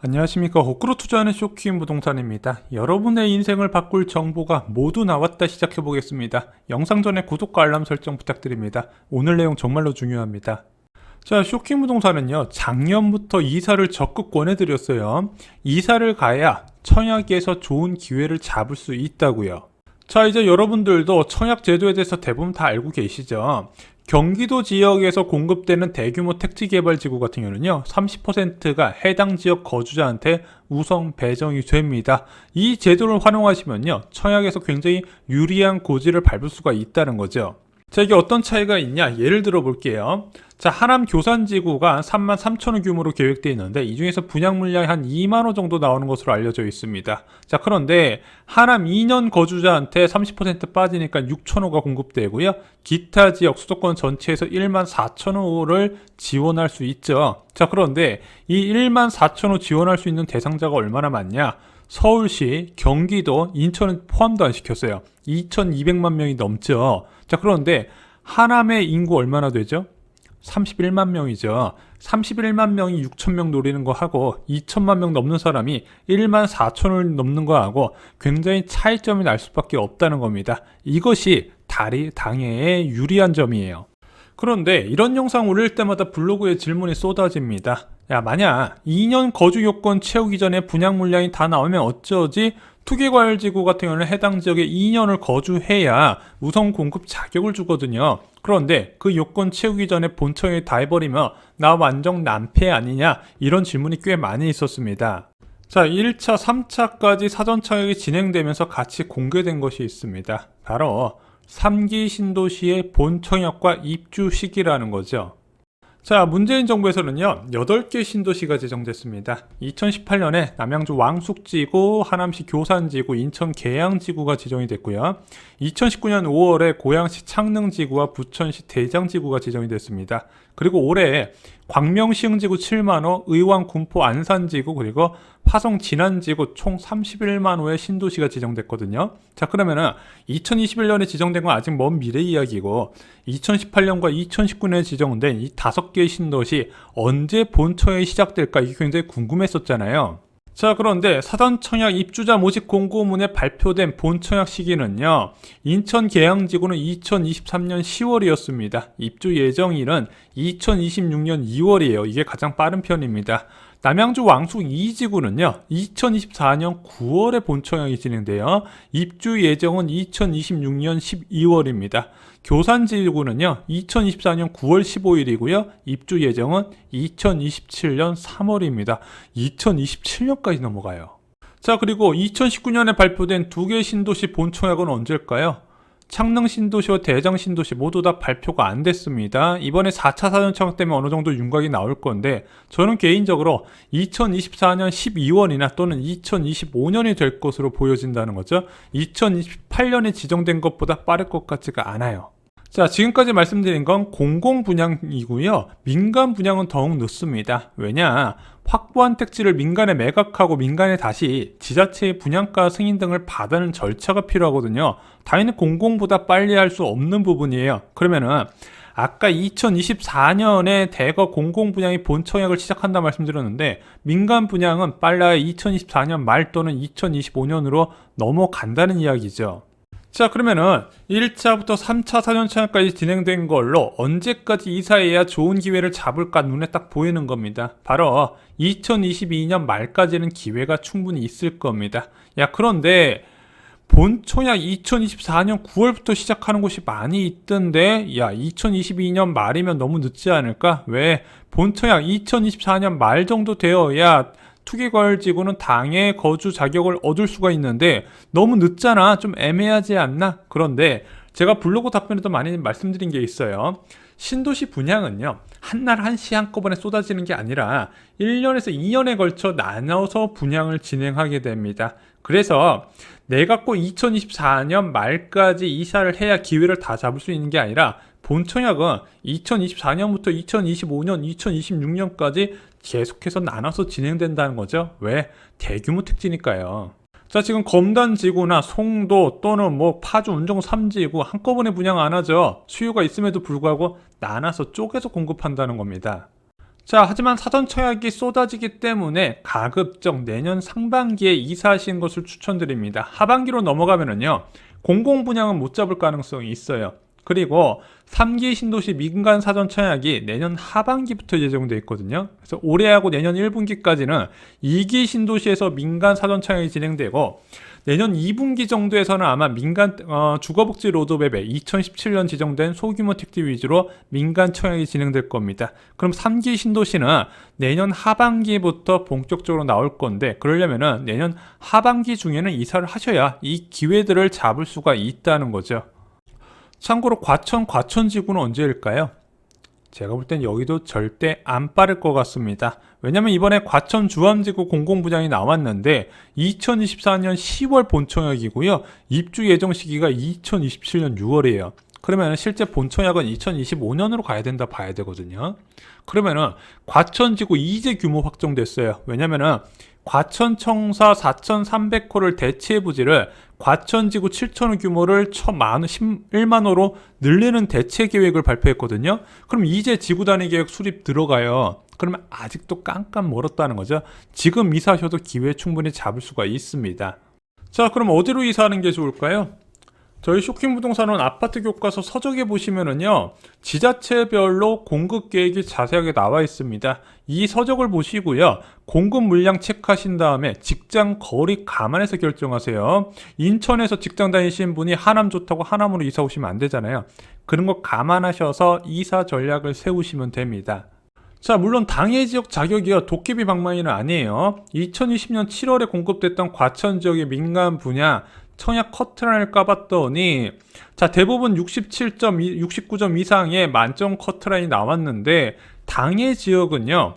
안녕하십니까. 호크로 투자하는 쇼키인 부동산입니다. 여러분의 인생을 바꿀 정보가 모두 나왔다. 시작해 보겠습니다. 영상 전에 구독과 알람 설정 부탁드립니다. 오늘 내용 정말로 중요합니다. 자, 쇼킹 부동산은요, 작년부터 이사를 적극 권해드렸어요. 이사를 가야 청약에서 좋은 기회를 잡을 수 있다고요. 자, 이제 여러분들도 청약 제도에 대해서 대부분 다 알고 계시죠? 경기도 지역에서 공급되는 대규모 택지개발지구 같은 경우는요, 30%가 해당 지역 거주자한테 우선 배정이 됩니다. 이 제도를 활용하시면요, 청약에서 굉장히 유리한 고지를 밟을 수가 있다는 거죠. 자, 이게 어떤 차이가 있냐? 예를 들어 볼게요. 자, 하남 교산지구가 33,000호 규모로 계획되어 있는데 이 중에서 분양 물량이 한 2만호 정도 나오는 것으로 알려져 있습니다. 자, 그런데 하남 2년 거주자한테 30% 빠지니까 6,000호가 공급되고요. 기타 지역 수도권 전체에서 14,000호를 지원할 수 있죠. 자, 그런데 이 14,000호 지원할 수 있는 대상자가 얼마나 많냐? 서울시, 경기도, 인천은 포함도 안 시켰어요. 2,200만 명이 넘죠. 자, 그런데 하남의 인구 얼마나 되죠? 31만 명이죠. 31만 명이 6천 명 노리는 거 하고 2천만 명 넘는 사람이 1만 4천을 넘는 거 하고 굉장히 차이점이 날 수밖에 없다는 겁니다. 이것이 당해에 유리한 점이에요. 그런데 이런 영상 올릴 때마다 블로그에 질문이 쏟아집니다. 야, 만약 2년 거주 요건 채우기 전에 분양 물량이 다 나오면 어쩌지? 투기과열지구 같은 경우는 해당 지역에 2년을 거주해야 우선 공급 자격을 주거든요. 그런데 그 요건 채우기 전에 본청에 다 해버리면 나 완전 난폐 아니냐? 이런 질문이 꽤 많이 있었습니다. 자, 1차, 3차까지 사전 청약이 진행되면서 같이 공개된 것이 있습니다. 바로 3기 신도시의 본청약과 입주 시기라는 거죠. 자, 문재인 정부에서는요, 8개 신도시가 지정됐습니다. 2018년에 남양주 왕숙지구, 하남시 교산지구, 인천 계양지구가 지정이 됐고요. 2019년 5월에 고양시 창릉지구와 부천시 대장지구가 지정이 됐습니다. 그리고 올해 광명시흥지구 7만호, 의왕 군포 안산지구, 그리고 화성 진안지구 총 31만호의 신도시가 지정됐거든요. 자, 그러면은 2021년에 지정된 건 아직 먼 미래 이야기고 2018년과 2019년에 지정된 이 5개의 신도시 언제 본청약이 시작될까 이게 굉장히 궁금했었잖아요. 자, 그런데 사전 청약 입주자 모집 공고문에 발표된 본청약 시기는요, 인천 계양지구는 2023년 10월이었습니다. 입주 예정일은 2026년 2월이에요. 이게 가장 빠른 편입니다. 남양주 왕숙 2지구는요, 2024년 9월에 본청약이 진행돼요. 입주 예정은 2026년 12월입니다. 교산지구는요, 2024년 9월 15일이고요. 입주 예정은 2027년 3월입니다. 2027년까지 넘어가요. 자, 그리고 2019년에 발표된 2개 신도시 본청약은 언제일까요? 창릉 신도시와 대장 신도시 모두 다 발표가 안 됐습니다. 이번에 4차 사전 청약 때문에 어느 정도 윤곽이 나올 건데 저는 개인적으로 2024년 12월이나 또는 2025년이 될 것으로 보여진다는 거죠. 2028년에 지정된 것보다 빠를 것 같지가 않아요. 자, 지금까지 말씀드린 건 공공 분양이고요. 민간 분양은 더욱 늦습니다. 왜냐? 확보한 택지를 민간에 매각하고 민간에 다시 지자체의 분양가 승인 등을 받는 절차가 필요하거든요. 당연히 공공보다 빨리 할 수 없는 부분이에요. 그러면은 아까 2024년에 대거 공공 분양이 본청약을 시작한다 말씀드렸는데 민간 분양은 빨라야 2024년 말 또는 2025년으로 넘어간다는 이야기죠. 자, 그러면은 1차부터 3차 사전청약까지 진행된 걸로 언제까지 이사해야 좋은 기회를 잡을까 눈에 딱 보이는 겁니다. 바로 2022년 말까지는 기회가 충분히 있을 겁니다. 야, 그런데 본청약 2024년 9월부터 시작하는 곳이 많이 있던데, 야, 2022년 말이면 너무 늦지 않을까? 왜? 본청약 2024년 말 정도 되어야 투기과열지구는 당해 거주 자격을 얻을 수가 있는데 너무 늦잖아. 좀 애매하지 않나? 그런데 제가 블로그 답변에도 많이 말씀드린 게 있어요. 신도시 분양은요, 한날 한시 한꺼번에 쏟아지는 게 아니라 1년에서 2년에 걸쳐 나눠서 분양을 진행하게 됩니다. 그래서 내가 꼭 2024년 말까지 이사를 해야 기회를 다 잡을 수 있는 게 아니라 본청약은 2024년부터 2025년, 2026년까지 계속해서 나눠서 진행된다는 거죠. 왜? 대규모 택지니까요. 자, 지금 검단지구나 송도 또는 뭐 파주 운정 3지구 한꺼번에 분양 안 하죠. 수요가 있음에도 불구하고 나눠서 쪼개서 공급한다는 겁니다. 자, 하지만 사전 청약이 쏟아지기 때문에 가급적 내년 상반기에 이사하시는 것을 추천드립니다. 하반기로 넘어가면은요, 공공 분양은 못 잡을 가능성이 있어요. 그리고 3기 신도시 민간 사전 청약이 내년 하반기부터 예정되어 있거든요. 그래서 올해하고 내년 1분기까지는 2기 신도시에서 민간 사전 청약이 진행되고, 내년 2분기 정도에서는 아마 민간 주거복지 로드맵에 2017년 지정된 소규모 택지 위주로 민간 청약이 진행될 겁니다. 그럼 3기 신도시는 내년 하반기부터 본격적으로 나올 건데, 그러려면은 내년 하반기 중에는 이사를 하셔야 이 기회들을 잡을 수가 있다는 거죠. 참고로 과천지구는 언제일까요? 제가 볼 땐 여기도 절대 안 빠를 것 같습니다. 왜냐면 이번에 과천 주암지구 공공분양이 나왔는데 2024년 10월 본청약이고요. 입주 예정 시기가 2027년 6월이에요. 그러면 실제 본청약은 2025년으로 가야 된다 봐야 되거든요. 그러면은 과천지구 이제 규모 확정됐어요. 왜냐면은 과천청사 4,300호를 대체 부지를 과천지구 7,000호 규모를 11만호로 늘리는 대체 계획을 발표했거든요. 그럼 이제 지구 단위 계획 수립 들어가요. 그러면 아직도 깜깜 멀었다는 거죠. 지금 이사하셔도 기회 충분히 잡을 수가 있습니다. 자, 그럼 어디로 이사하는 게 좋을까요? 저희 쇼킹부동산은 아파트 교과서 서적에 보시면은요, 지자체별로 공급 계획이 자세하게 나와 있습니다. 이 서적을 보시고요, 공급 물량 체크하신 다음에 직장 거리 감안해서 결정하세요. 인천에서 직장 다니시는 분이 하남 좋다고 하남으로 이사 오시면 안 되잖아요. 그런 거 감안하셔서 이사 전략을 세우시면 됩니다. 자, 물론 당해 지역 자격이요, 도깨비 방망이는 아니에요. 2020년 7월에 공급됐던 과천 지역의 민간 분야 청약 커트라인을 까봤더니, 자, 대부분 69점 이상의 만점 커트라인이 나왔는데, 당해 지역은요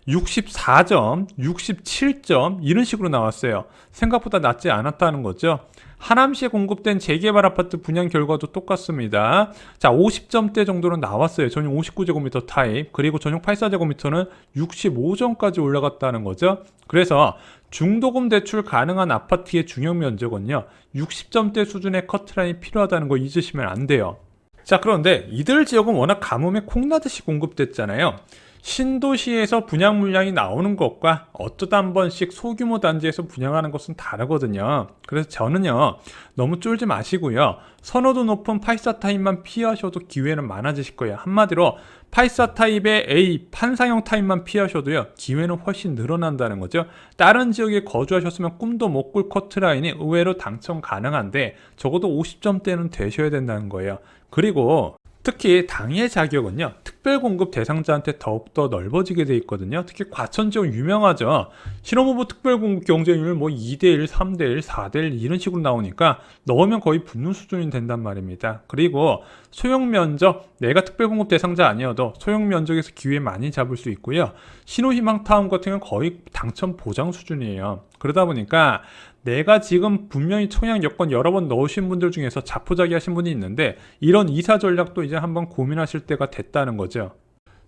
64점, 67점 이런 식으로 나왔어요. 생각보다 낮지 않았다는 거죠. 하남시에 공급된 재개발 아파트 분양 결과도 똑같습니다. 자, 50점대 정도는 나왔어요. 전용 59제곱미터 타입, 그리고 전용 84제곱미터는 65점까지 올라갔다는 거죠. 그래서 중도금 대출 가능한 아파트의 중형 면적은요 60점대 수준의 커트라인이 필요하다는 거 잊으시면 안 돼요. 자, 그런데 이들 지역은 워낙 가뭄에 콩나듯이 공급됐잖아요. 신도시에서 분양 물량이 나오는 것과 어쩌다 한 번씩 소규모 단지에서 분양하는 것은 다르거든요. 그래서 저는요, 너무 쫄지 마시고요, 선호도 높은 84 타입만 피하셔도 기회는 많아지실 거예요. 한마디로 84 타입의 A 판상형 타입만 피하셔도요, 기회는 훨씬 늘어난다는 거죠. 다른 지역에 거주하셨으면 꿈도 못 꿀 커트라인이 의외로 당첨 가능한데 적어도 50점대는 되셔야 된다는 거예요. 그리고 특히 당해 자격은요, 특별공급 대상자한테 더욱더 넓어지게 돼 있거든요. 특히 과천 지역 유명하죠. 신혼부부 특별공급 경쟁률 뭐 2대1, 3대1, 4대1 이런 식으로 나오니까 넣으면 거의 붙는 수준이 된단 말입니다. 그리고 소형면적, 내가 특별공급 대상자 아니어도 소형면적에서 기회 많이 잡을 수 있고요. 신호희망타운 같은 경우는 거의 당첨 보장 수준이에요. 그러다 보니까 내가 지금 분명히 청약 여건 여러 번 넣으신 분들 중에서 자포자기 하신 분이 있는데, 이런 이사 전략도 이제 한번 고민하실 때가 됐다는 거죠.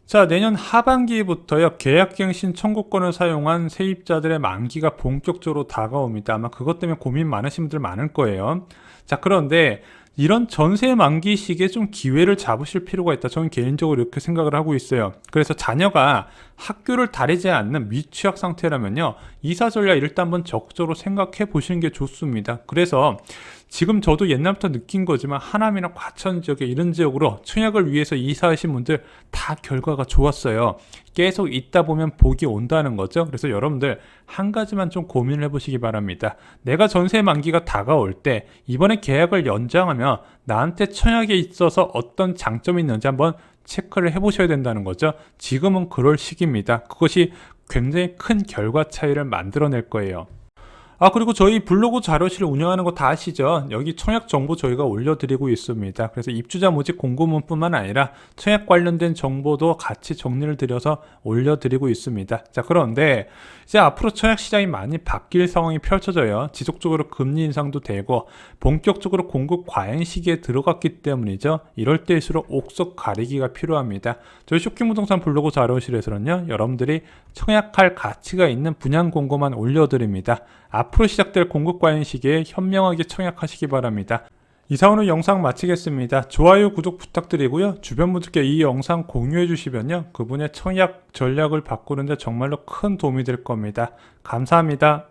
자, 내년 하반기부터요, 계약갱신 청구권을 사용한 세입자들의 만기가 본격적으로 다가옵니다. 아마 그것 때문에 고민 많으신 분들 많을 거예요. 자, 그런데 이런 전세 만기 시기에 좀 기회를 잡으실 필요가 있다. 저는 개인적으로 이렇게 생각을 하고 있어요. 그래서 자녀가 학교를 다니지 않는 미취학 상태라면요, 이사 전략 일단 한번 적극적으로 생각해 보시는 게 좋습니다. 그래서 지금 저도 옛날부터 느낀 거지만 하남이나 과천 지역에 이런 지역으로 청약을 위해서 이사하신 분들 다 결과가 좋았어요. 계속 있다 보면 복이 온다는 거죠. 그래서 여러분들 한 가지만 좀 고민을 해보시기 바랍니다. 내가 전세 만기가 다가올 때 이번에 계약을 연장하면 나한테 청약에 있어서 어떤 장점이 있는지 한번 체크를 해보셔야 된다는 거죠. 지금은 그럴 시기입니다. 그것이 굉장히 큰 결과 차이를 만들어낼 거예요. 그리고 저희 블로그 자료실을 운영하는 거 다 아시죠? 여기 청약 정보 저희가 올려드리고 있습니다. 그래서 입주자 모집 공고문뿐만 아니라 청약 관련된 정보도 같이 정리를 드려서 올려드리고 있습니다. 자, 그런데 이제 앞으로 청약 시장이 많이 바뀔 상황이 펼쳐져요. 지속적으로 금리 인상도 되고 본격적으로 공급 과잉 시기에 들어갔기 때문이죠. 이럴 때일수록 옥석 가리기가 필요합니다. 저희 쇼킹부동산 블로그 자료실에서는요, 여러분들이 청약할 가치가 있는 분양 공고만 올려드립니다. 앞으로 시작될 공급 과잉 시기에 현명하게 청약하시기 바랍니다. 이상 오늘 영상 마치겠습니다. 좋아요, 구독 부탁드리고요. 주변 분들께 이 영상 공유해 주시면요. 그분의 청약 전략을 바꾸는데 정말로 큰 도움이 될 겁니다. 감사합니다.